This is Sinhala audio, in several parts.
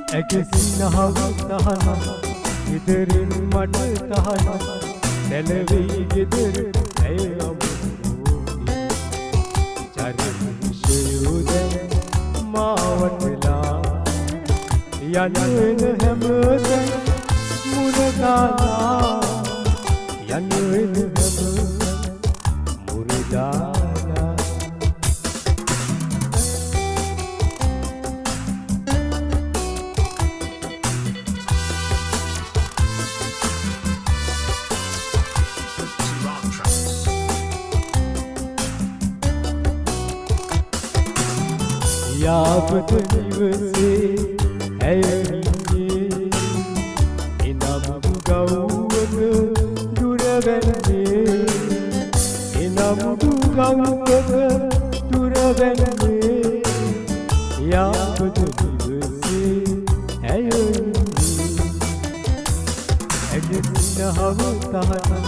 ඇකසිනහව තහනම් ඉදිරින් මට තහනම් නැලවී ගෙදර ඇය අමුතුයි චරිෂයුද මාවටලා යනුවෙන හැමතැන මුරදාලා යනුවෙන හැමතැන මුරදාලා යාපත නිවසේ ඇයමියේ එනම් ගව්වක දුරවැන්නේ එනම් ගව්වක දුරවැන්නේ යාපත නිවසේ ඇයමියේ ඇගසිනහව තහනම්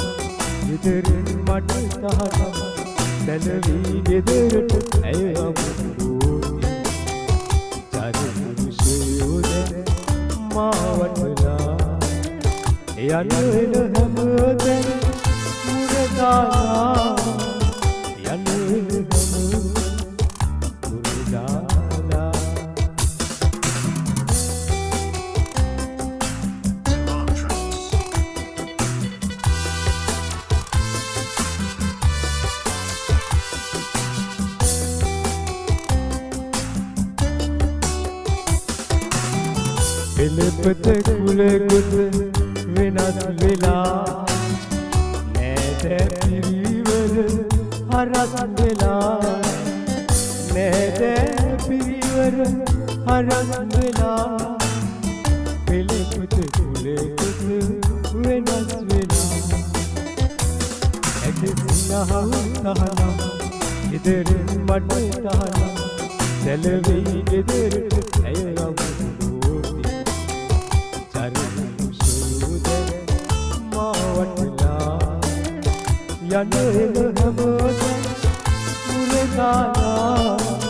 ඉදිරින් මට තහනම් දැලවී ගෙදරට ඇය අමුතුයි චරිෂයුද මාවටලා යනුවෙන හැමතැන මුරදාලා යනුවෙන හැමතැන මුරදාලා පෙළපත කුලගොත වෙනස් වෙලා නෑද පිරිවර හරස් වෙලා නෑද පිරිවර හරස් වෙලා පෙළපත කුලගොත වෙනස් වෙලා ඇකසිනහව තහනම් ඉදිරින් මට තහනම් දැලවී ගෙදරට ඇය අමුතුයි චරිෂයුද මාවටලා යනුවෙන හැමතැන මුරදාලා